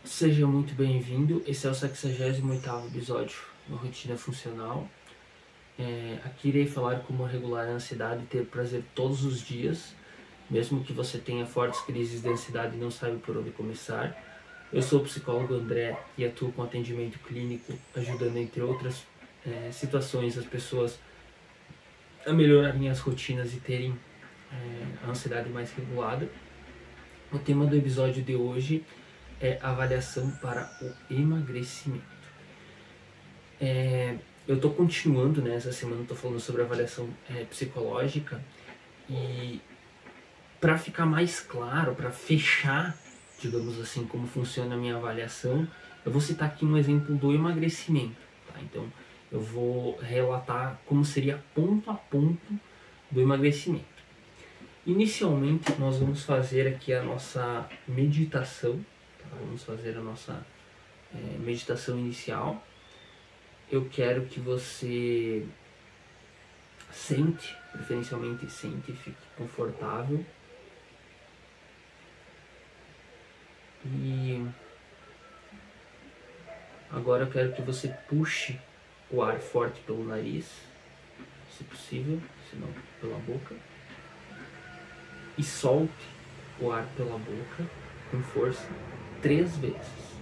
Seja muito bem-vindo, esse é o 68º episódio da Rotina Funcional. Aqui irei falar como regular a ansiedade e ter prazer todos os dias, mesmo que você tenha fortes crises de ansiedade e não saiba por onde começar. Eu sou o psicólogo André e atuo com atendimento clínico, ajudando, entre outras situações, as pessoas a melhorarem as rotinas e terem a ansiedade mais regulada. O tema do episódio de hoje é avaliação para o emagrecimento. Eu estou continuando, né, essa semana estou falando sobre avaliação psicológica, e para ficar mais claro, para fechar, digamos assim, como funciona a minha avaliação, eu vou citar aqui um exemplo do emagrecimento. Tá? Então eu vou relatar como seria ponto a ponto do emagrecimento. Inicialmente nós vamos fazer aqui a nossa meditação, tá? Vamos fazer a nossa meditação inicial. Eu quero que você sente, preferencialmente sente, fique confortável. E agora eu quero que você puxe o ar forte pelo nariz, se possível, se não pela boca. E solte o ar pela boca com força 3 vezes.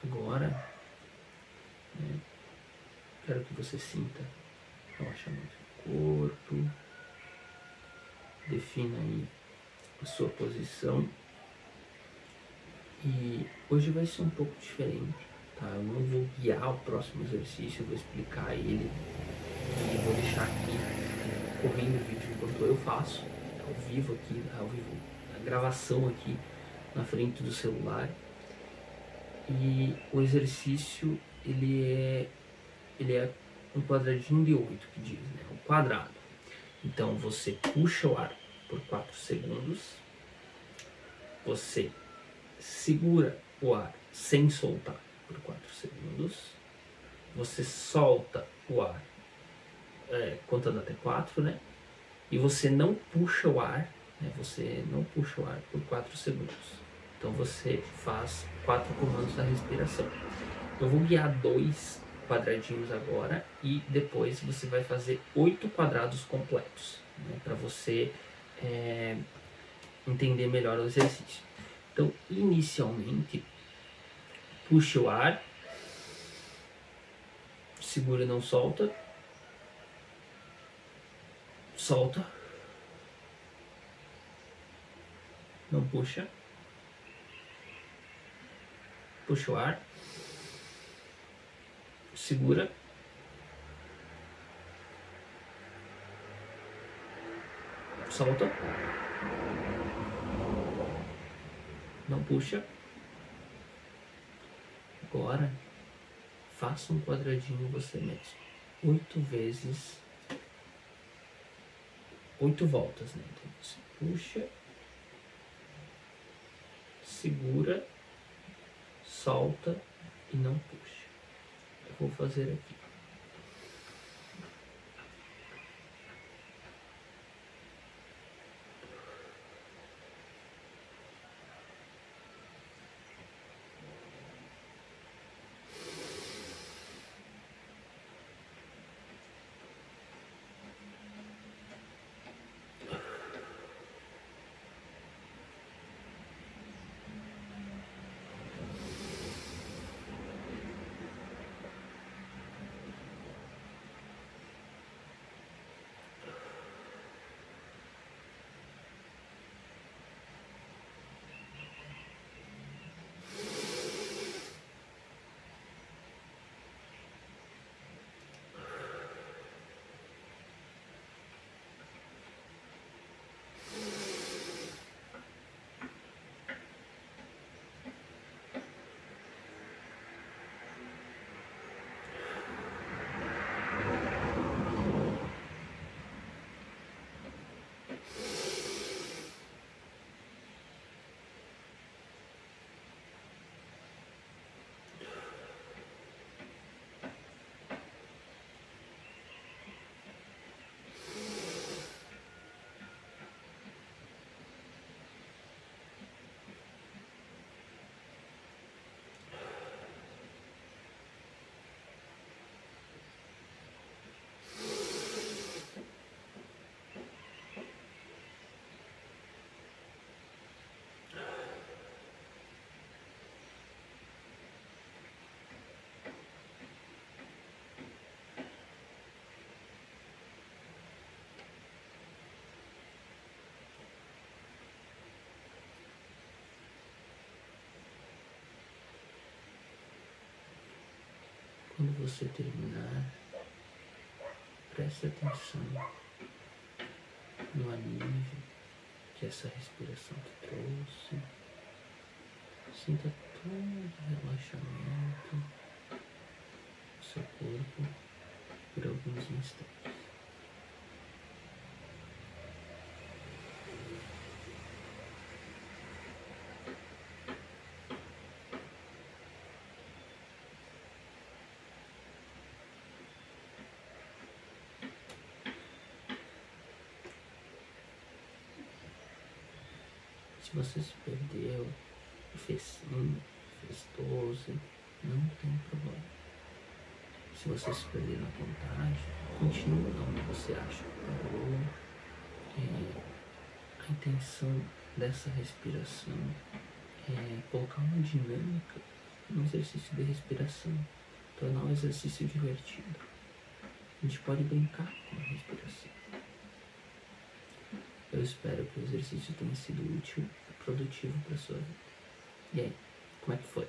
Agora, quero que você sinta relaxamento no corpo. Defina aí a sua posição. E hoje vai ser um pouco diferente, tá? Eu não vou guiar o próximo exercício, eu vou explicar ele e vou deixar aqui correndo o vídeo enquanto eu faço, ao vivo aqui, a gravação aqui na frente do celular. E o exercício, ele é um quadradinho de 8, que diz, né? Um quadrado. Então você puxa o ar por 4 segundos, você segura o ar sem soltar por 4 segundos, você solta o ar contando até 4, né? E você não puxa o ar, né? Você não puxa o ar por 4 segundos. Então você faz 4 comandos da respiração. Eu vou guiar 2 quadradinhos agora e depois você vai fazer 8 quadrados completos, né? Para você entender melhor o exercício. Então, inicialmente, puxa o ar, segura e não solta, solta, não puxa, puxa o ar, segura, solta, não puxa. Agora, faça um quadradinho você mesmo. 8 vezes, 8 voltas, né? Então você puxa, segura, solta e não puxa. Eu vou fazer aqui. Quando você terminar, preste atenção no alívio que essa respiração te trouxe. Sinta todo o relaxamento do seu corpo por alguns instantes. Se você se perdeu, fez 5, fez 12, não tem problema. Se você se perder na contagem, continua onde você acha que parou. A intenção dessa respiração é colocar uma dinâmica no exercício de respiração, tornar um exercício divertido. A gente pode brincar com a respiração. Eu espero que o exercício tenha sido útil e produtivo para a sua vida. E aí, como é que foi?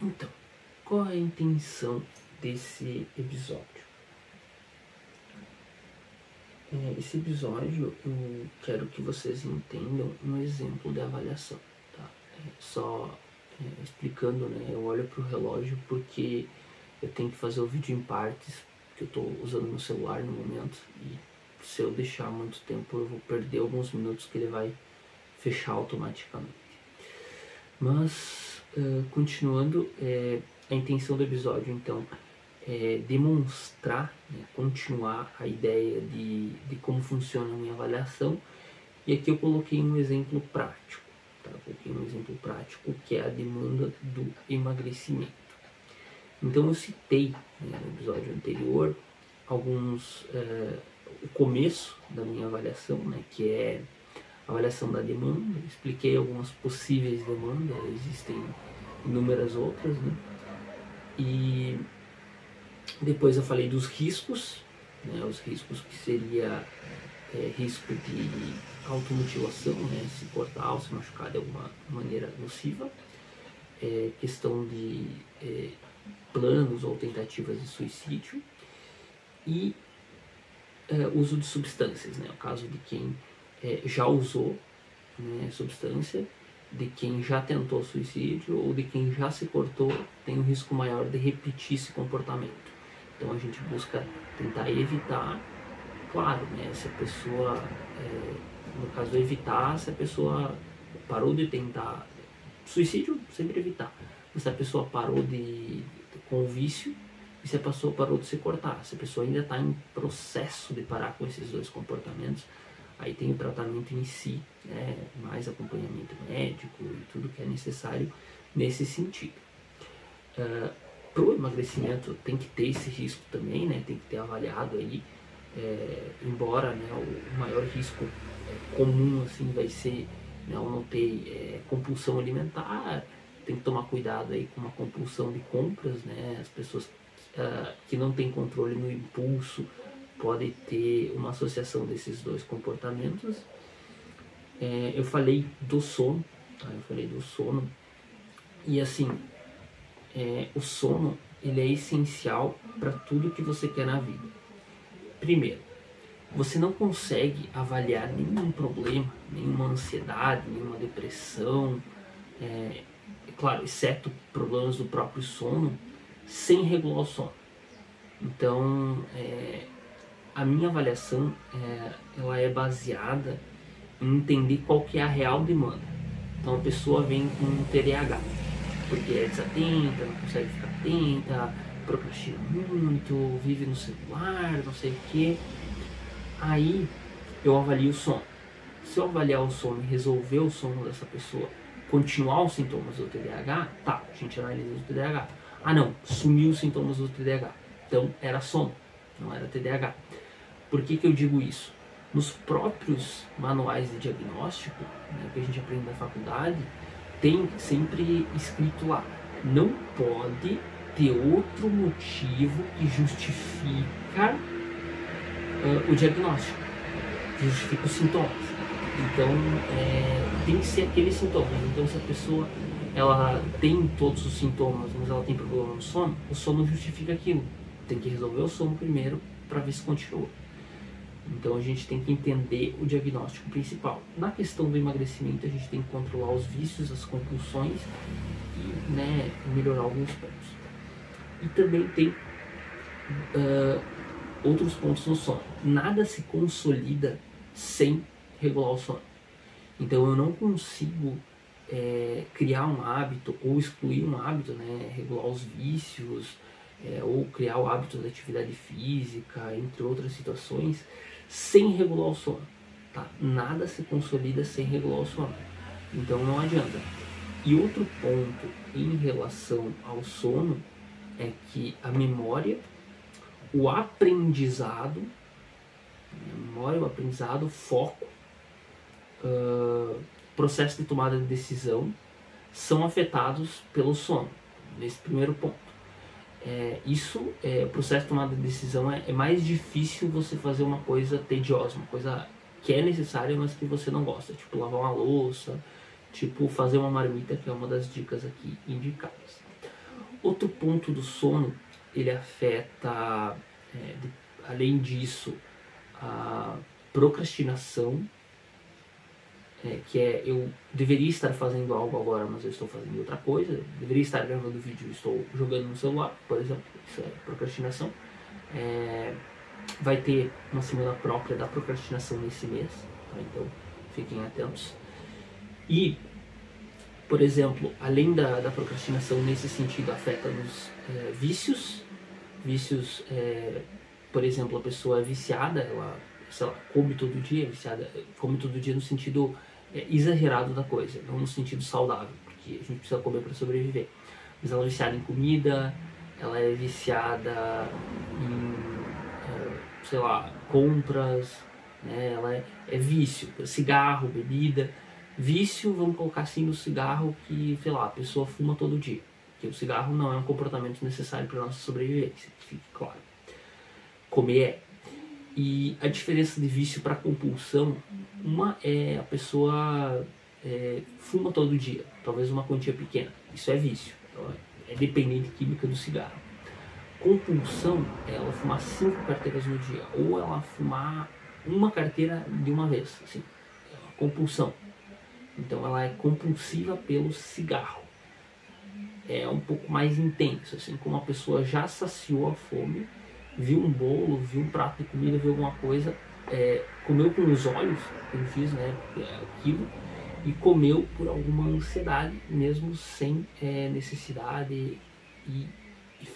Então, qual é a intenção desse episódio? Esse episódio eu quero que vocês entendam um exemplo de avaliação, tá? Explicando, né? Eu olho para o relógio porque eu tenho que fazer o vídeo em partes, que eu estou usando meu celular no momento, e se eu deixar muito tempo eu vou perder alguns minutos que ele vai fechar automaticamente. Mas, continuando, a intenção do episódio, então, é demonstrar, né, continuar a ideia de como funciona a minha avaliação. E aqui eu coloquei um exemplo prático, tá? Que é a demanda do emagrecimento. Então eu citei, né, no episódio anterior o começo da minha avaliação, né, que é a avaliação da demanda. Expliquei algumas possíveis demandas, existem inúmeras outras, né? E depois eu falei dos riscos, né? Os riscos que seria risco de automutilação, né? Se cortar ou se machucar de alguma maneira nociva, questão de planos ou tentativas de suicídio e uso de substâncias, né? O caso de quem já usou, né, substância, de quem já tentou suicídio ou de quem já se cortou, tem um risco maior de repetir esse comportamento. Então a gente busca tentar evitar, claro, né, se a pessoa, no caso evitar, se a pessoa parou de tentar suicídio, sempre evitar. Mas se a pessoa parou com o vício, e se a pessoa parou de se cortar, se a pessoa ainda está em processo de parar com esses dois comportamentos, aí tem o tratamento em si, né, mais acompanhamento médico e tudo que é necessário nesse sentido. Para o emagrecimento tem que ter esse risco também, né, tem que ter avaliado aí, embora, né, o maior risco comum assim vai ser, né, ao não ter compulsão alimentar. Tem que tomar cuidado aí com uma compulsão de compras, né, as pessoas que não têm controle no impulso podem ter uma associação desses dois comportamentos. Eu falei do sono, tá? E assim, o sono ele é essencial para tudo que você quer na vida. Primeiro, você não consegue avaliar nenhum problema, nenhuma ansiedade, nenhuma depressão, claro, exceto problemas do próprio sono, sem regular o sono. Então, a minha avaliação ela é baseada em entender qual que é a real demanda. Então a pessoa vem com TDAH, porque é desatenta, não consegue ficar atenta, procrastina muito, vive no celular, não sei o que. Aí eu avalio o sono. Se eu avaliar o sono e resolver o sono dessa pessoa, continuar os sintomas do TDAH, tá, a gente analisa o TDAH. Ah não, sumiu os sintomas do TDAH. Então era sono, não era TDAH. Por que eu digo isso? Nos próprios manuais de diagnóstico, né, que a gente aprende na faculdade, tem sempre escrito lá, não pode ter outro motivo que justifica o diagnóstico, que justifica os sintomas. Então, tem que ser aqueles sintomas. Então, se a pessoa ela tem todos os sintomas, mas ela tem problema no sono, o sono justifica aquilo. Tem que resolver o sono primeiro para ver se continua. Então a gente tem que entender o diagnóstico principal. Na questão do emagrecimento, a gente tem que controlar os vícios, as compulsões e, né, melhorar alguns pontos. E também tem outros pontos no sono. Nada se consolida sem regular o sono. Então eu não consigo criar um hábito ou excluir um hábito, né, regular os vícios, ou criar o hábito da atividade física, entre outras situações, sem regular o sono. Tá? Nada se consolida sem regular o sono. Então não adianta. E outro ponto em relação ao sono é que a memória, o aprendizado, foco, processo de tomada de decisão são afetados pelo sono, nesse primeiro ponto. O processo de tomada de decisão é mais difícil você fazer uma coisa tediosa, uma coisa que é necessária, mas que você não gosta, tipo lavar uma louça, tipo fazer uma marmita, que é uma das dicas aqui indicadas. Outro ponto do sono, ele afeta, além disso, a procrastinação, que eu deveria estar fazendo algo agora, mas eu estou fazendo outra coisa. Eu deveria estar gravando vídeo e estou jogando no celular, por exemplo. Isso é procrastinação. Vai ter uma semana própria da procrastinação nesse mês, tá? Então fiquem atentos. E, por exemplo, além da procrastinação nesse sentido, afeta nos vícios. Vícios, por exemplo, a pessoa é viciada, ela, sei lá, come todo dia, come todo dia no sentido exagerado da coisa, não no sentido saudável, porque a gente precisa comer para sobreviver. Mas ela é viciada em comida, ela é viciada em, sei lá, compras, né? Ela é vício, cigarro, bebida. Vício, vamos colocar assim, no cigarro que, sei lá, a pessoa fuma todo dia. Porque o cigarro não é um comportamento necessário para a nossa sobrevivência, que fique claro. Comer é. E a diferença de vício para compulsão, uma é a pessoa fuma todo dia, talvez uma quantia pequena, isso é vício, é dependente química do cigarro. Compulsão é ela fumar 5 carteiras no dia, ou ela fumar uma carteira de uma vez, assim, é uma compulsão. Então ela é compulsiva pelo cigarro. É um pouco mais intenso, assim, como a pessoa já saciou a fome, viu um bolo, viu um prato de comida, viu alguma coisa, comeu com os olhos, como diz, né, aquilo, e comeu por alguma ansiedade, mesmo sem necessidade e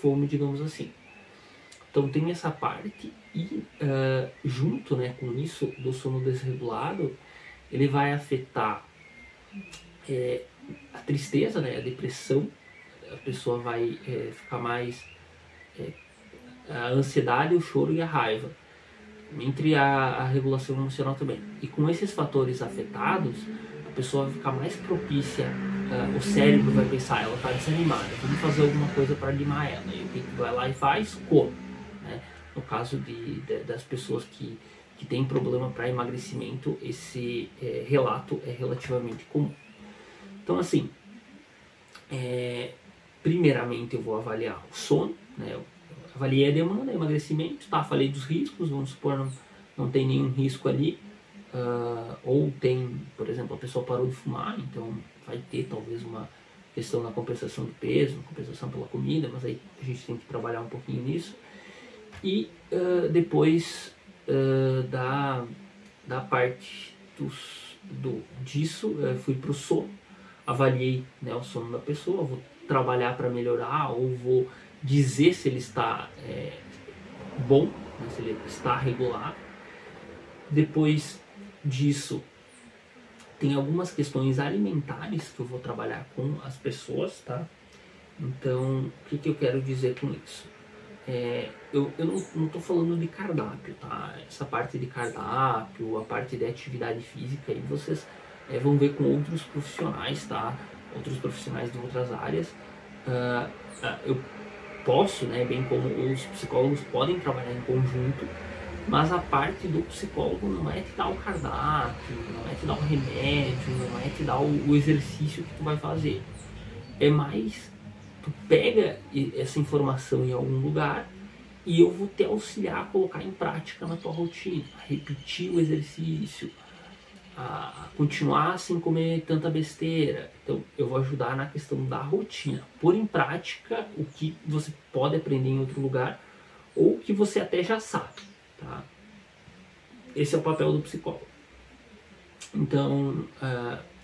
fome, digamos assim. Então tem essa parte, e junto, né, com isso do sono desregulado, ele vai afetar a tristeza, né, a depressão, a pessoa vai ficar mais... a ansiedade, o choro e a raiva, entre a regulação emocional também. E com esses fatores afetados, a pessoa vai ficar mais propícia, o cérebro vai pensar, ela está desanimada, vamos fazer alguma coisa para animar ela. E o que vai lá e faz? Come. Né? No caso das pessoas que têm problema para emagrecimento, esse relato é relativamente comum. Então, assim, primeiramente eu vou avaliar o sono, né? Eu avaliei a demanda, emagrecimento, tá? Falei dos riscos, vamos supor não tem nenhum risco ali, ou tem, por exemplo, a pessoa parou de fumar, então vai ter talvez uma questão na compensação do peso, compensação pela comida, mas aí a gente tem que trabalhar um pouquinho nisso. E depois da parte disso, fui para o sono, avaliei, né, o sono da pessoa, vou trabalhar para melhorar, ou vou dizer se ele está bom, né, se ele está regular. Depois disso, tem algumas questões alimentares que eu vou trabalhar com as pessoas, tá? Então, o que eu quero dizer com isso? Eu não estou falando de cardápio, tá? Essa parte de cardápio, a parte de atividade física, aí vocês vão ver com outros profissionais, tá? Outros profissionais de outras áreas. Eu posso, né, bem como os psicólogos podem trabalhar em conjunto, mas a parte do psicólogo não é te dar o cardápio, não é te dar o remédio, não é te dar o exercício que tu vai fazer. é mais tu pega essa informação em algum lugar e eu vou te auxiliar a colocar em prática na tua rotina, a repetir o exercício, a continuar sem comer tanta besteira. Então eu vou ajudar na questão da rotina, pôr em prática o que você pode aprender em outro lugar ou o que você até já sabe, tá? Esse é o papel do psicólogo. Então,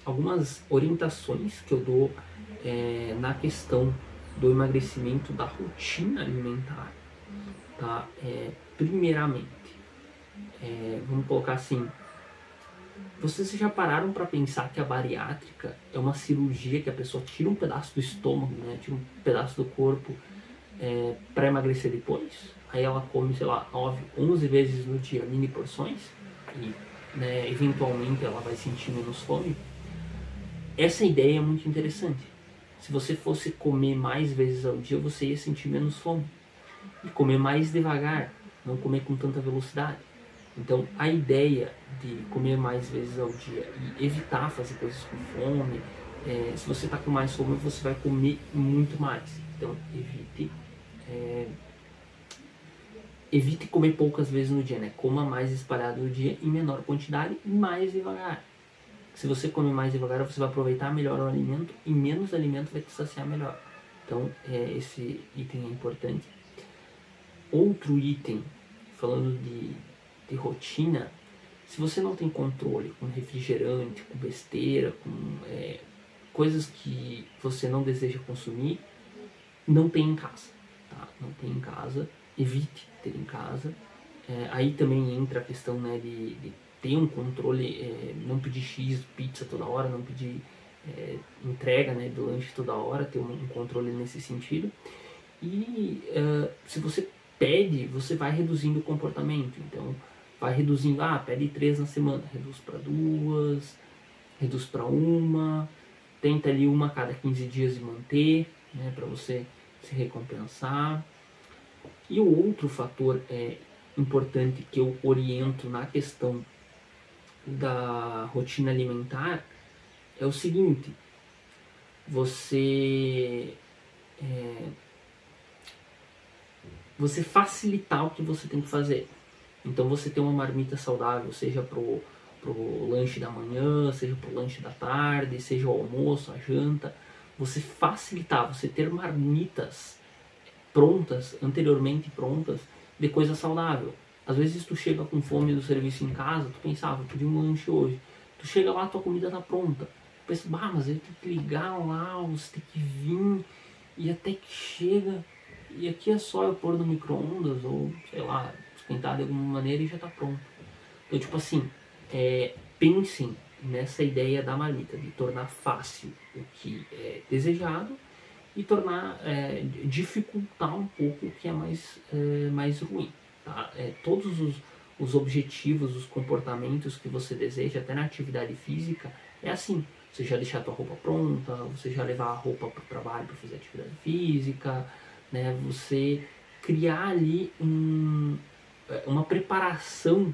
algumas orientações que eu dou na questão do emagrecimento da rotina alimentar, tá? Primeiramente, vamos colocar assim, vocês já pararam para pensar que a bariátrica é uma cirurgia que a pessoa tira um pedaço do estômago, né? Tira um pedaço do corpo para emagrecer depois? Aí ela come, sei lá, 9, 11 vezes no dia, mini porções, e né, eventualmente ela vai sentir menos fome. Essa ideia é muito interessante. Se você fosse comer mais vezes ao dia, você ia sentir menos fome. E comer mais devagar, não comer com tanta velocidade. Então, a ideia de comer mais vezes ao dia e evitar fazer coisas com fome, se você está com mais fome, você vai comer muito mais. Então, evite comer poucas vezes no dia, né? Coma mais espalhado no dia, em menor quantidade e mais devagar. Se você comer mais devagar, você vai aproveitar melhor o alimento e menos alimento vai te saciar melhor. Então, esse item é importante. Outro item, falando de rotina, se você não tem controle com refrigerante, com besteira, com coisas que você não deseja consumir, não tem em casa, tá? Não tem em casa, evite ter em casa. Aí também entra a questão, né, de ter um controle, não pedir pizza toda hora, não pedir entrega, né, do lanche toda hora, ter um controle nesse sentido. E se você pede, você vai reduzindo o comportamento. Então, vai reduzindo, pede 3 na semana, reduz para 2, reduz para 1, tenta ali 1 a cada 15 dias de manter, né, para você se recompensar. E o outro fator importante que eu oriento na questão da rotina alimentar é o seguinte: você facilitar o que você tem que fazer. Então você tem uma marmita saudável, seja pro lanche da manhã, seja pro lanche da tarde, seja o almoço, a janta. Você facilitar, você ter marmitas prontas, anteriormente prontas, de coisa saudável. Às vezes tu chega com fome do serviço em casa, tu pensava, vou pedir um lanche hoje. Tu chega lá, tua comida tá pronta. Tu pensa, mas eu tenho que ligar lá, você tem que vir, e até que chega, e aqui é só eu pôr no micro-ondas, ou sei lá, esquentar de alguma maneira e já tá pronto. Então, tipo assim, pensem nessa ideia da marmita, de tornar fácil o que é desejado e tornar, dificultar um pouco o que é mais ruim. Tá? Todos os objetivos, os comportamentos que você deseja, até na atividade física, é assim. Você já deixar a tua roupa pronta, você já levar a roupa para o trabalho para fazer atividade física, né? Você criar ali uma preparação,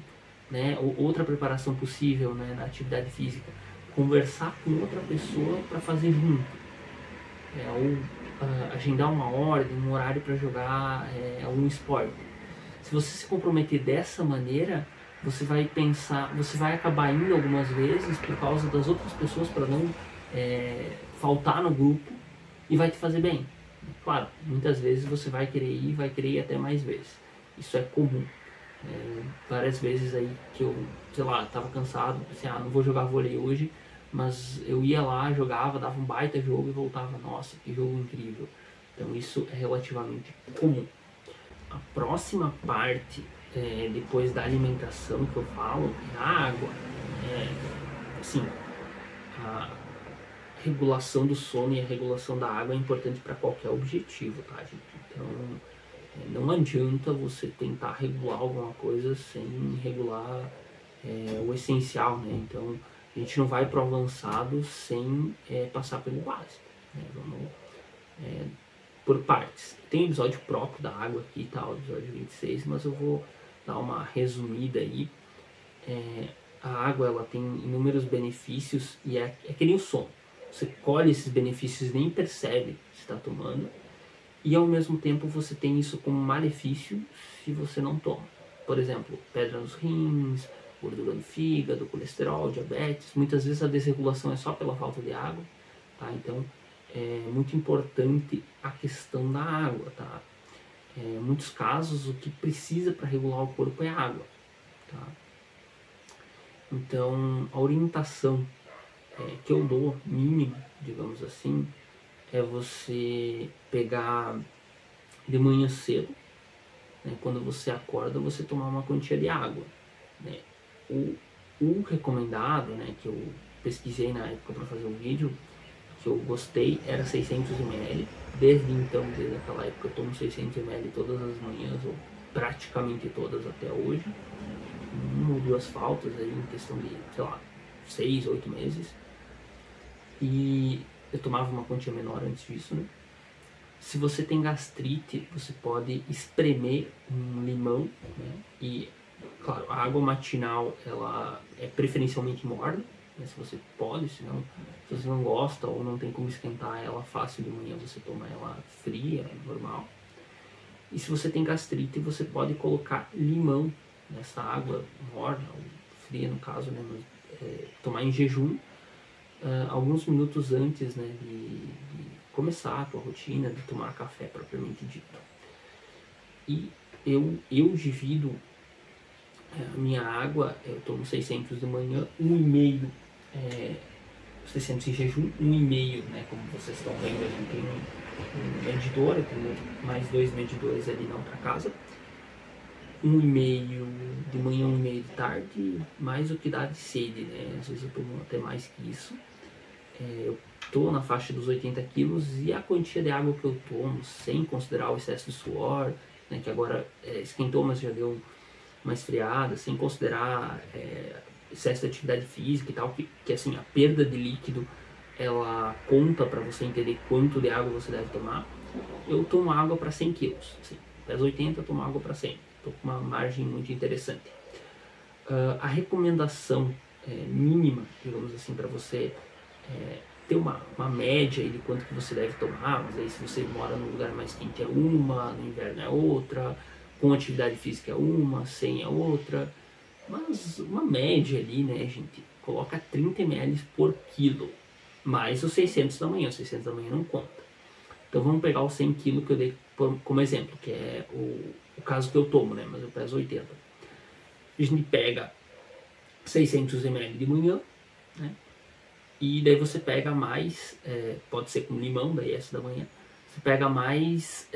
né? Outra preparação possível, né, na atividade física. Conversar com outra pessoa para fazer junto. Ou agendar uma ordem, um horário para jogar algum esporte. Se você se comprometer dessa maneira, você vai pensar, você vai acabar indo algumas vezes por causa das outras pessoas para não faltar no grupo e vai te fazer bem. Claro, muitas vezes você vai querer ir até mais vezes. Isso é comum. Várias vezes aí que eu, sei lá, tava cansado, pensei, não vou jogar vôlei hoje, mas eu ia lá, jogava, dava um baita jogo e voltava, nossa, que jogo incrível. Então isso é relativamente comum. A próxima parte, depois da alimentação que eu falo, é a água. Assim, a regulação do sono e a regulação da água é importante para qualquer objetivo, tá, gente? Então, não adianta você tentar regular alguma coisa sem regular o essencial, né? Então, a gente não vai para o avançado sem passar pelo básico, né? Vamos por partes. Tem um episódio próprio da água aqui, tá? O episódio 26, mas eu vou dar uma resumida aí. A água, ela tem inúmeros benefícios e é que nem o sono. Você colhe esses benefícios e nem percebe que está tomando. E ao mesmo tempo você tem isso como malefício se você não toma. Por exemplo, pedra nos rins, gordura no fígado, colesterol, diabetes. Muitas vezes a desregulação é só pela falta de água, tá? Então é muito importante a questão da água, tá? Em muitos casos o que precisa para regular o corpo é água, tá? Então a orientação que eu dou, mínima, digamos assim, é você pegar de manhã cedo, né, quando você acorda, você tomar uma quantia de água, né? O recomendado, né, que eu pesquisei na época para fazer um vídeo, que eu gostei, era 600 ml. Desde então, desde aquela época, eu tomo 600 ml todas as manhãs, ou praticamente todas até hoje. Uma ou duas faltas aí em questão de, sei lá, 6, 8 meses. E eu tomava uma quantia menor antes disso, né? Se você tem gastrite, você pode espremer um limão, né? E, claro, a água matinal, ela é preferencialmente morna, né? Se você pode, senão, se você não gosta ou não tem como esquentar ela fácil de manhã, você toma ela fria, normal. E se você tem gastrite, você pode colocar limão nessa água morna, ou fria no caso, né? Tomar em jejum, alguns minutos antes, né, de começar a tua rotina, de tomar café propriamente dito. E eu divido a minha água, eu tomo 600 de manhã, 1,5 600 em jejum, 1,5, né, como vocês estão vendo, a gente tem um medidor, eu tenho mais 2 medidores ali na outra casa. 1,5 de manhã, 1,5 de tarde, mais o que dá de sede, né? Às vezes eu tomo até mais que isso. Eu estou na faixa dos 80 quilos e a quantia de água que eu tomo, sem considerar o excesso de suor, né, que agora esquentou, mas já deu uma esfriada, sem considerar excesso de atividade física e tal, que assim, a perda de líquido, ela conta para você entender quanto de água você deve tomar. Eu tomo água para 100 quilos, assim, peso 80, eu tomo água para 100. Estou com uma margem muito interessante. A recomendação mínima, digamos assim, para você ter uma média aí de quanto que você deve tomar, mas aí se você mora num lugar mais quente é uma, no inverno é outra, com atividade física é uma, sem é outra, mas uma média ali, né, gente, coloca 30 ml por quilo, mais os 600 da manhã, os 600 da manhã não conta. Então vamos pegar os 100 kg que eu dei como exemplo, que é o caso que eu tomo, né? Mas eu peso 80. A gente pega 600 ml de manhã, né? E daí você pega mais, pode ser com limão, daí essa da manhã, você pega mais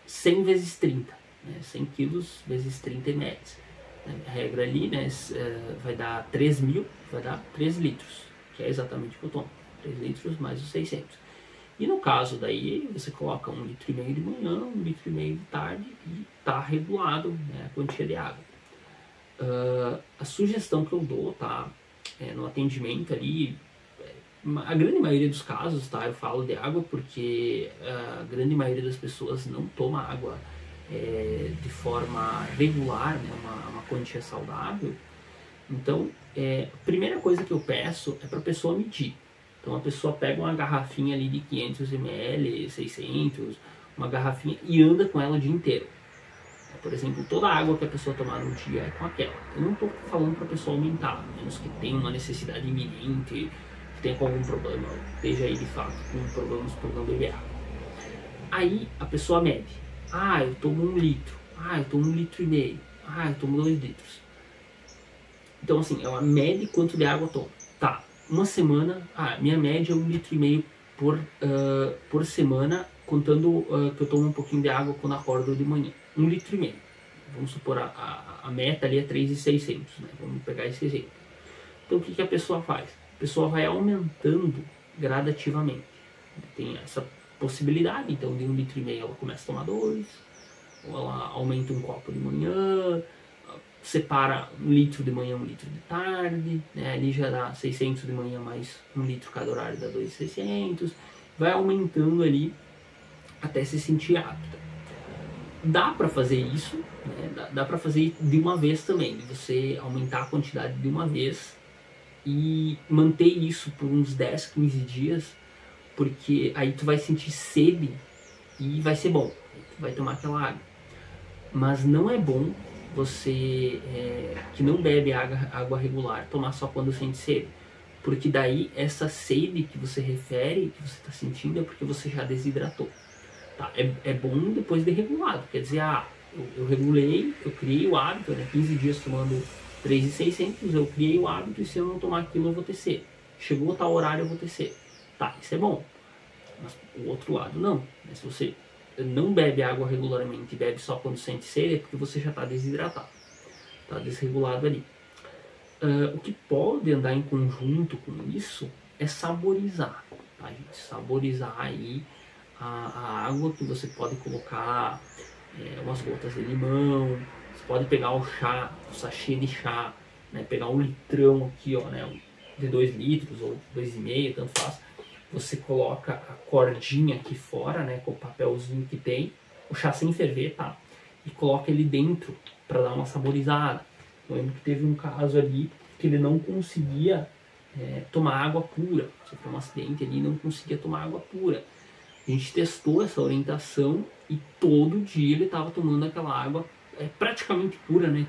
100 vezes 30, né? 100 quilos vezes 30 ml. A regra ali, né, vai dar 3.000, vai dar 3 litros, que é exatamente o que eu tomo. 3 litros mais os 600. E no caso daí, você coloca 1,5 litro de manhã, 1,5 litro de tarde e está regulado, né, a quantia de água. A sugestão que eu dou, tá, no atendimento ali, a grande maioria dos casos, tá, eu falo de água porque a grande maioria das pessoas não toma água de forma regular, né, uma quantia saudável. Então, a primeira coisa que eu peço é para a pessoa medir. Então a pessoa pega uma garrafinha ali de 500 ml, 600, uma garrafinha e anda com ela o dia inteiro. Por exemplo, toda a água que a pessoa tomar no dia é com aquela. Eu não estou falando para a pessoa aumentar, a menos que tenha uma necessidade iminente, que tenha algum problema, esteja aí de fato com problemas por não beber água. Aí a pessoa mede. Ah, eu tomo 1 litro. Ah, eu tomo 1,5 litro. Ah, eu tomo 2 litros. Então assim, ela mede quanto de água toma. Tá. Uma semana, minha média é 1,5 litro por semana, contando que eu tomo um pouquinho de água quando acordo de manhã. 1,5 litro. Vamos supor, a meta ali é 3,600, né? Vamos pegar esse exemplo. Então o que a pessoa faz? A pessoa vai aumentando gradativamente. Tem essa possibilidade, então de 1,5 litro ela começa a tomar 2, ou ela aumenta um copo de manhã, separa 1 litro de manhã, 1 litro de tarde, né? Ali já dá 600 de manhã mais 1 litro cada horário, dá 2,600, vai aumentando ali até se sentir apta. Dá para fazer isso, né? Dá para fazer de uma vez também, de você aumentar a quantidade de uma vez, e manter isso por uns 10, 15 dias, porque aí tu vai sentir sede e vai ser bom, tu vai tomar aquela água. Mas não é bom você que não bebe água regular tomar só quando sente sede, porque daí essa sede que você refere, que você está sentindo, é porque você já desidratou. Tá? É bom depois de regulado, quer dizer, eu regulei, eu criei o hábito, né? 15 dias tomando 3.600, eu criei o hábito, e se eu não tomar aquilo eu vou ter sede. Chegou tal horário eu vou ter sede. Tá, isso é bom. Mas o outro lado não. Se você não bebe água regularmente e bebe só quando sente sede, é porque você já está desidratado. Está desregulado ali. O que pode andar em conjunto com isso é saborizar. Tá, gente? Saborizar aí a água, que você pode colocar umas gotas de limão. Você pode pegar o chá, o sachê de chá, né? Pegar um litrão aqui, ó, né? De 2 litros ou 2,5, tanto faz. Você coloca a cordinha aqui fora, né, com o papelzinho que tem, o chá sem ferver, tá? E coloca ele dentro para dar uma saborizada. Eu lembro que teve um caso ali que ele não conseguia tomar água pura. Sofreu um acidente ali e não conseguia tomar água pura. A gente testou essa orientação e todo dia ele estava tomando aquela água praticamente pura, né?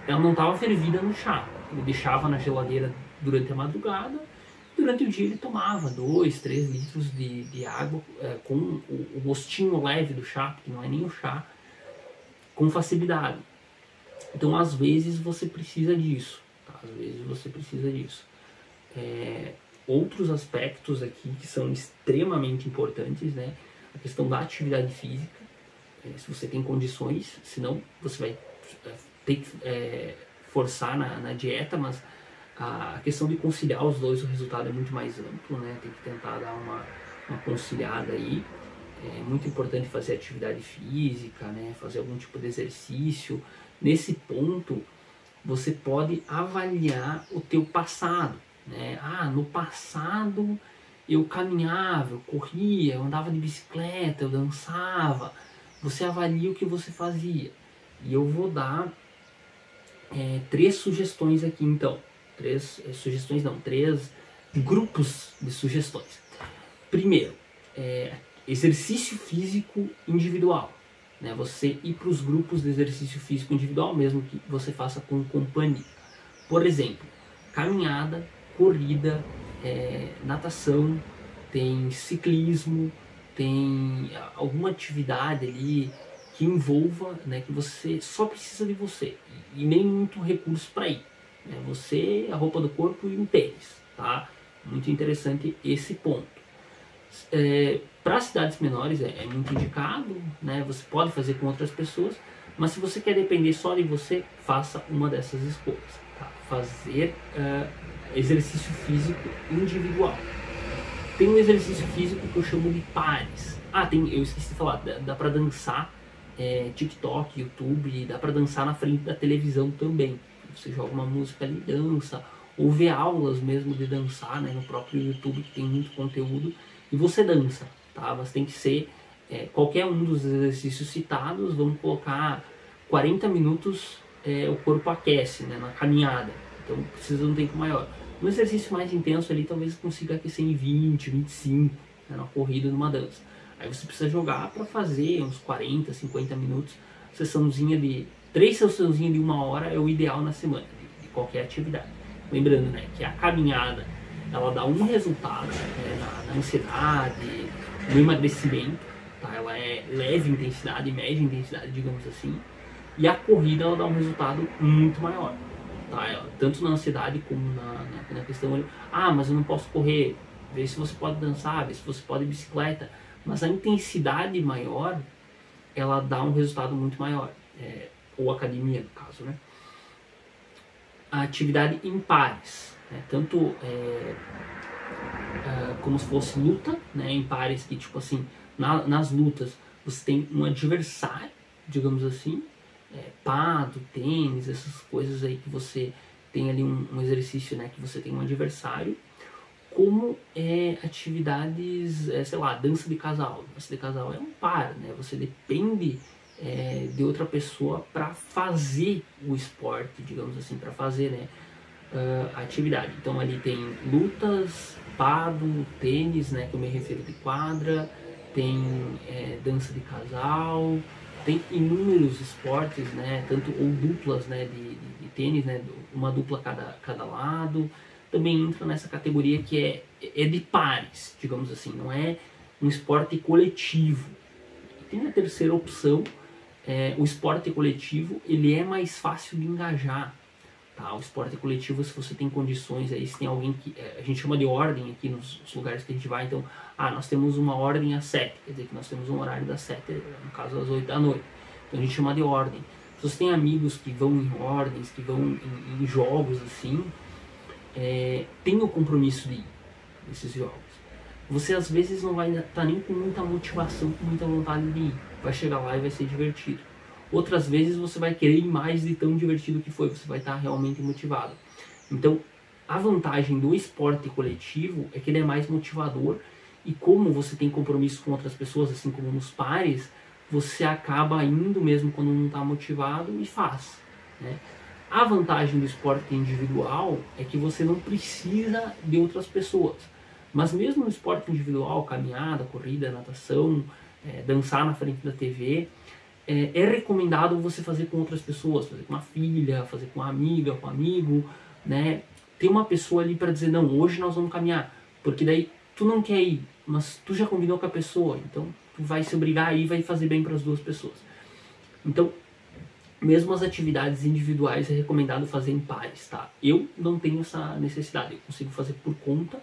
Ela não estava fervida no chá. Ele deixava na geladeira durante a madrugada. Durante o dia ele tomava 2, 3 litros de água com o gostinho leve do chá, porque não é nem o chá, com facilidade. Então às vezes você precisa disso. Tá? Às vezes você precisa disso. Outros aspectos aqui que são extremamente importantes, né? A questão da atividade física. Se você tem condições, senão você vai ter que forçar na dieta, mas a questão de conciliar os dois, o resultado é muito mais amplo, né? Tem que tentar dar uma conciliada aí. É muito importante fazer atividade física, né? Fazer algum tipo de exercício. Nesse ponto, você pode avaliar o teu passado, né? No passado eu caminhava, eu corria, eu andava de bicicleta, eu dançava. Você avalia o que você fazia. E eu vou dar 3 sugestões aqui, então. 3 grupos de sugestões. Primeiro, exercício físico individual, né? Você ir para os grupos de exercício físico individual, mesmo que você faça com companhia. Por exemplo, caminhada, corrida, natação, tem ciclismo, tem alguma atividade ali que envolva, né, que você só precisa de você e nem muito recurso para ir. Você, a roupa do corpo e um tênis, tá? Muito interessante esse ponto. Para cidades menores é muito indicado, né? Você pode fazer com outras pessoas, mas se você quer depender só de você, faça uma dessas escolhas, tá? Fazer exercício físico individual. Tem um exercício físico que eu chamo de pares. Eu esqueci de falar, dá para dançar TikTok, YouTube, dá para dançar na frente da televisão também. Você joga uma música ali, dança, ou vê aulas mesmo de dançar, né, no próprio YouTube, que tem muito conteúdo, e você dança, tá? Mas tem que ser qualquer um dos exercícios citados. Vamos colocar 40 minutos, o corpo aquece, né, na caminhada, então precisa de um tempo maior. No exercício mais intenso ali, talvez consiga aquecer em 20, 25, né, numa corrida, numa dança. Aí você precisa jogar para fazer uns 40, 50 minutos, sessãozinha de 3 sessãozinhas de 1 hora é o ideal na semana, de qualquer atividade. Lembrando, né, que a caminhada, ela dá um resultado, na ansiedade, no emagrecimento, tá? Ela é leve intensidade, média intensidade, digamos assim, e a corrida ela dá um resultado muito maior, tá? Tanto na ansiedade como na questão, mas eu não posso correr, vê se você pode dançar, vê se você pode bicicleta, mas a intensidade maior, ela dá um resultado muito maior, ou academia no caso, né? A atividade em pares, né? Tanto como se fosse luta, né? Em pares que, tipo assim, nas lutas você tem um adversário, digamos assim, pado, tênis, essas coisas aí que você tem ali um exercício, né? Que você tem um adversário, como atividades, sei lá, dança de casal. Dança de casal é um par, né? Você depende de outra pessoa para fazer o esporte, digamos assim, para fazer, né, atividade. Então ali tem lutas, pádel, tênis, né, que eu me refiro de quadra, tem dança de casal, tem inúmeros esportes, né, tanto ou duplas, né, de tênis, né, uma dupla cada lado. Também entra nessa categoria que é de pares, digamos assim, não é um esporte coletivo. Tem a terceira opção, o esporte coletivo, ele é mais fácil de engajar. Tá? O esporte coletivo, se você tem condições, aí se tem alguém que... a gente chama de ordem aqui nos lugares que a gente vai, então, nós temos uma ordem às 7, quer dizer que nós temos um horário das 7, no caso às 8 da noite. Então a gente chama de ordem. Se você tem amigos que vão em ordens, que vão em jogos assim, tem o compromisso de ir nesses jogos. Você às vezes não vai estar nem com muita motivação, com muita vontade de ir. Vai chegar lá e vai ser divertido. Outras vezes você vai querer ir mais de tão divertido que foi, você vai estar realmente motivado. Então, a vantagem do esporte coletivo é que ele é mais motivador, e como você tem compromisso com outras pessoas, assim como nos pares, você acaba indo mesmo quando não está motivado e faz, né? A vantagem do esporte individual é que você não precisa de outras pessoas. Mas mesmo no esporte individual, caminhada, corrida, natação, dançar na frente da TV, é recomendado você fazer com outras pessoas, fazer com uma filha, fazer com uma amiga, com um amigo, né? Ter uma pessoa ali para dizer, não, hoje nós vamos caminhar, porque daí tu não quer ir, mas tu já combinou com a pessoa, então tu vai se obrigar a ir e vai fazer bem para as duas pessoas. Então, mesmo as atividades individuais é recomendado fazer em pares, tá? Eu não tenho essa necessidade, eu consigo fazer por conta,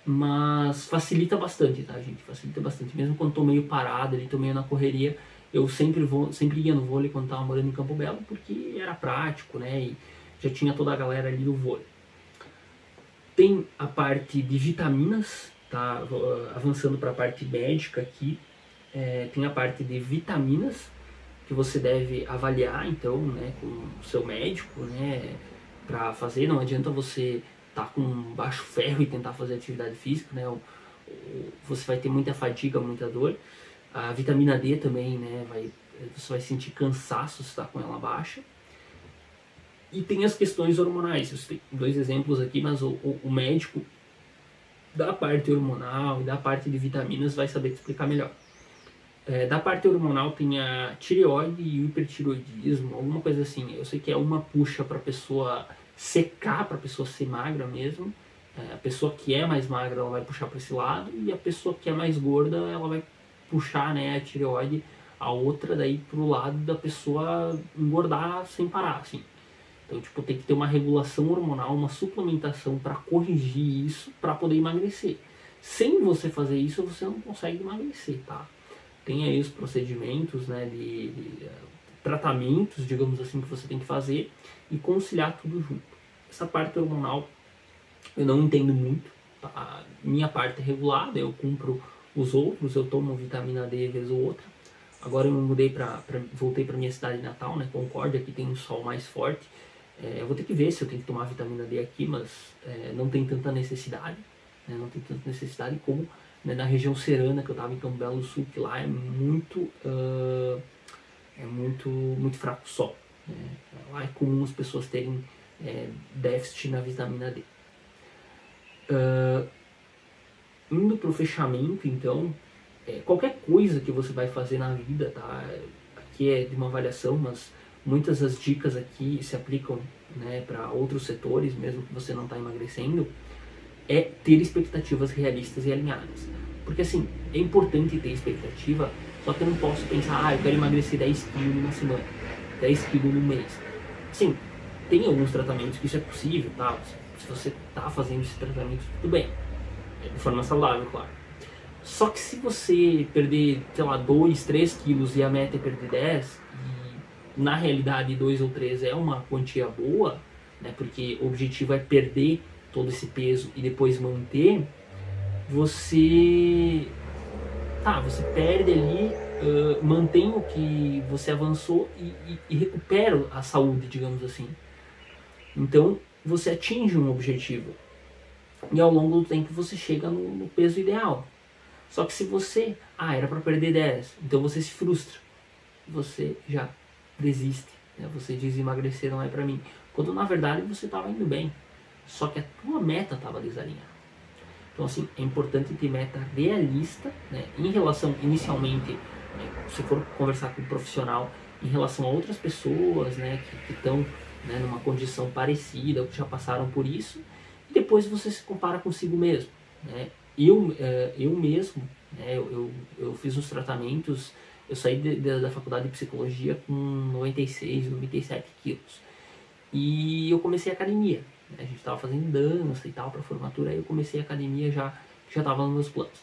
mas facilita bastante, tá, gente? Facilita bastante. Mesmo quando tô meio parado ali, tô meio na correria, eu sempre ia no vôlei quando tava morando em Campo Belo, porque era prático, né? E já tinha toda a galera ali do vôlei. Tem a parte de vitaminas, tá? Avançando para a parte médica aqui, tem a parte de vitaminas que você deve avaliar, então, né, com o seu médico, né, para fazer. Não adianta você tá com baixo ferro e tentar fazer atividade física, né? Você vai ter muita fadiga, muita dor. A vitamina D também, né? Você vai sentir cansaço se está com ela baixa. E tem as questões hormonais. Eu tenho 2 exemplos aqui, mas o médico da parte hormonal e da parte de vitaminas vai saber te explicar melhor. Da parte hormonal tem a tireoide e o hipertiroidismo, alguma coisa assim. Eu sei que uma puxa para a pessoa secar, para a pessoa ser magra mesmo. A pessoa que é mais magra, ela vai puxar para esse lado, e a pessoa que é mais gorda, ela vai puxar, né, a tireoide, a outra daí pro lado da pessoa engordar sem parar, assim. Então, tipo, tem que ter uma regulação hormonal, uma suplementação para corrigir isso, para poder emagrecer. Sem você fazer isso, você não consegue emagrecer, tá? Tem aí os procedimentos, né, de tratamentos, digamos assim, que você tem que fazer e conciliar tudo junto. Essa parte hormonal eu não entendo muito, tá? Minha parte é regulada, eu cumpro os outros, eu tomo vitamina D vez ou outra. Agora eu voltei para minha cidade natal, né, Concórdia, que tem um sol mais forte. Eu vou ter que ver se eu tenho que tomar vitamina D aqui, mas não tem tanta necessidade, né, não tem tanta necessidade como, né, na região serrana, que eu estava em Campo Belo do Sul, que lá é muito fraco o sol, né? Lá é comum as pessoas terem déficit na vitamina D. Indo para o fechamento, então, qualquer coisa que você vai fazer na vida, tá? Aqui é de uma avaliação, mas muitas das dicas aqui se aplicam, né, para outros setores, mesmo que você não está emagrecendo, é ter expectativas realistas e alinhadas. Porque assim, é importante ter expectativa, só que eu não posso pensar, eu quero emagrecer 10 quilos numa semana, 10 quilos no mês. Sim, tem alguns tratamentos que isso é possível, tá? Se você está fazendo esse tratamento, tudo bem, de forma saudável, claro. Só que se você perder, sei lá, 2, 3 quilos e a meta é perder 10, e na realidade 2 ou 3 é uma quantia boa, né, porque o objetivo é perder todo esse peso e depois manter, você perde ali, mantém o que você avançou e recupera a saúde, digamos assim. Então você atinge um objetivo e ao longo do tempo você chega no peso ideal. Só que se você, era para perder 10, então você se frustra, você já desiste, né? Você diz, emagrecer não é para mim, quando na verdade você estava indo bem. só que a tua meta estava desalinhada. Então, assim, é importante ter meta realista, né, em relação, inicialmente, se for conversar com um profissional, em relação a outras pessoas, né, que estão, né, numa condição parecida, ou que já passaram por isso, e depois você se compara consigo mesmo, né. Eu mesmo, né, eu fiz uns tratamentos, eu saí da faculdade de psicologia com 96, 97 quilos, e eu comecei a academia, né, a gente estava fazendo dança e tal para formatura, aí eu comecei a academia, já estava nos meus planos.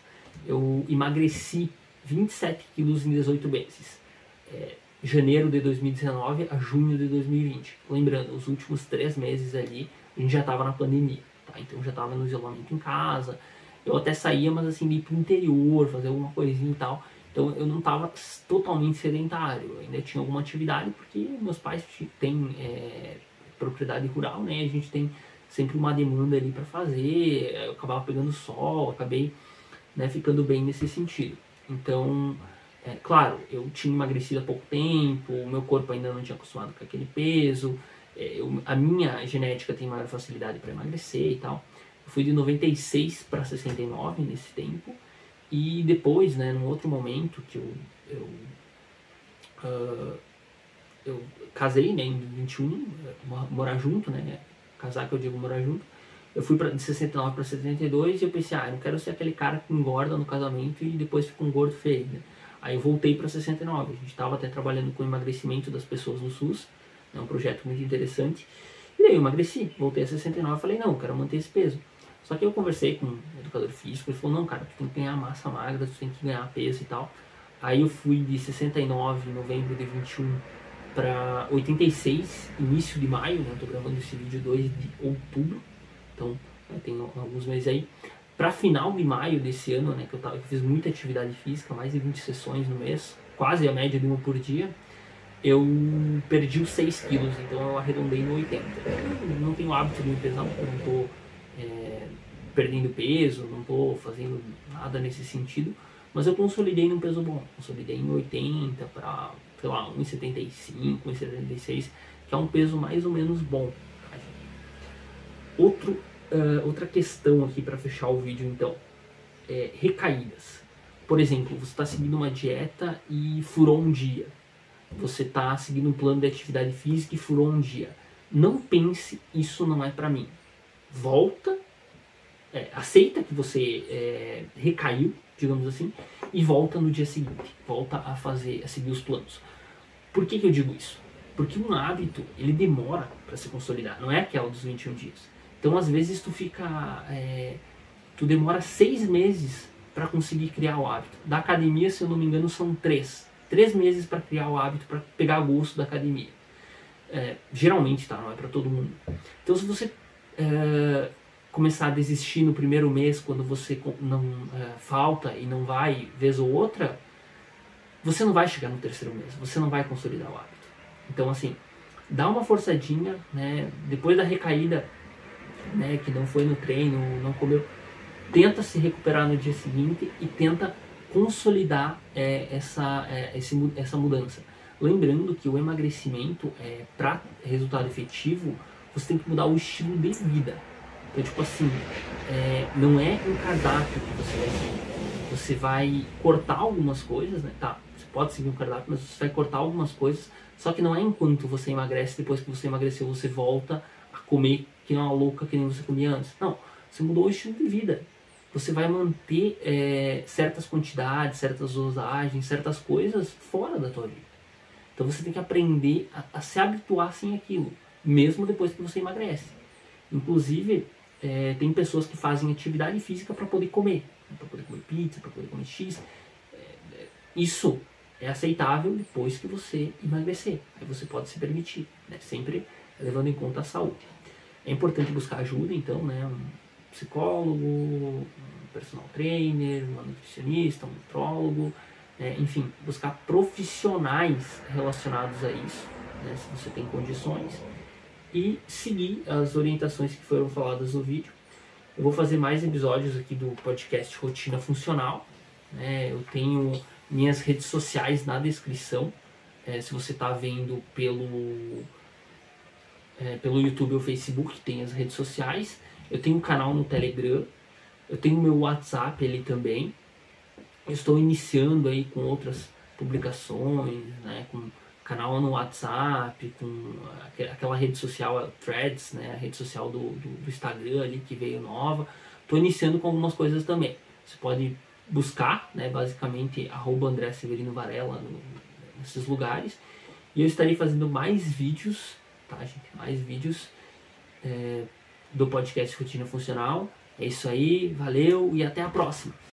Eu emagreci 27 quilos em 18 meses, janeiro de 2019 a junho de 2020. Lembrando, os últimos 3 meses ali, a gente já estava na pandemia, tá? Então já estava no isolamento em casa. Eu até saía, mas assim, ir pro interior, fazer alguma coisinha e tal. Então eu não estava totalmente sedentário, eu ainda tinha alguma atividade, porque meus pais têm propriedade rural, né? A gente tem sempre uma demanda ali para fazer, eu acabava pegando sol, acabei, né, ficando bem nesse sentido. Então, claro, eu tinha emagrecido há pouco tempo, o meu corpo ainda não tinha acostumado com aquele peso, a minha genética tem maior facilidade para emagrecer e tal. Eu fui de 96 para 69 nesse tempo, e depois, né, num outro momento que eu casei, né, em 21, morar junto, né, casar que eu digo morar junto, eu fui de 69 para 72 e eu pensei, eu não quero ser aquele cara que engorda no casamento e depois fica um gordo feio, né? Aí eu voltei para 69, a gente estava até trabalhando com o emagrecimento das pessoas no SUS, é um projeto muito interessante, e daí eu emagreci, voltei a 69 e falei, não, eu quero manter esse peso. Só que eu conversei com um educador físico, ele falou, não, cara, tu tem que ganhar massa magra, tu tem que ganhar peso e tal. Aí eu fui de 69, em novembro de 21, para 86, início de maio, né? Eu tô gravando esse vídeo 2 de outubro, então tem alguns meses aí. Para final de maio desse ano, né, que eu fiz muita atividade física, mais de 20 sessões no mês, quase a média de uma por dia, eu perdi os 6 quilos, então eu arredondei no 80. Eu não tenho hábito de me pesar, eu não tô perdendo peso, não tô fazendo nada nesse sentido, mas eu consolidei num peso bom, consolidei em 80 para, sei lá, 1,75, 1,76, que é um peso mais ou menos bom. Outra questão aqui para fechar o vídeo, então, recaídas. Por exemplo, você está seguindo uma dieta e furou um dia. Você está seguindo um plano de atividade física e furou um dia. Não pense, isso não é para mim. Volta, aceita que você recaiu, digamos assim, e volta no dia seguinte. Volta a seguir os planos. Por que eu digo isso? Porque um hábito, ele demora para se consolidar. Não é aquela dos 21 dias. Então, às vezes, tu demora 6 meses para conseguir criar o hábito. Da academia, se eu não me engano, são 3 meses para criar o hábito, para pegar gosto da academia. Geralmente, tá? Não é para todo mundo. Então, se você começar a desistir no primeiro mês, quando você não falta e não vai vez ou outra, você não vai chegar no terceiro mês, você não vai consolidar o hábito. Então, assim, dá uma forçadinha, né? Depois da recaída, né, que não foi no treino, não comeu, tenta se recuperar no dia seguinte e tenta consolidar essa mudança. Lembrando que o emagrecimento, para resultado efetivo, você tem que mudar o estilo de vida. Então, tipo assim, não é um cardápio que você vai seguir. Você vai cortar algumas coisas, né? Tá, você pode seguir um cardápio, mas você vai cortar algumas coisas, só que não é enquanto você emagrece, depois que você emagreceu, você volta a comer que não é uma louca que nem você comia antes. Não, você mudou o estilo de vida. Você vai manter certas quantidades, certas dosagens, certas coisas fora da tua vida. Então você tem que aprender a se habituar sem aquilo, mesmo depois que você emagrece. Inclusive, tem pessoas que fazem atividade física para poder comer, para poder comer pizza, para poder comer X. Isso é aceitável depois que você emagrecer. Aí você pode se permitir, né? Sempre levando em conta a saúde. É importante buscar ajuda, então, né? Um psicólogo, um personal trainer, um nutricionista, um nutrólogo, enfim, buscar profissionais relacionados a isso, né? Se você tem condições, e seguir as orientações que foram faladas no vídeo. Eu vou fazer mais episódios aqui do podcast Rotina Funcional, né? Eu tenho minhas redes sociais na descrição, se você está vendo pelo YouTube ou Facebook, tem as redes sociais. Eu tenho um canal no Telegram, eu tenho meu WhatsApp ali também. Eu estou iniciando aí com outras publicações, né, com canal no WhatsApp, com aquela rede social Threads, né, a rede social do Instagram ali que veio nova. Estou iniciando com algumas coisas também. Você pode buscar, né, basicamente @André Severino Varela nesses lugares. E eu estarei fazendo mais vídeos, tá, gente? Mais vídeos do podcast Rotina Funcional. É isso aí, valeu e até a próxima!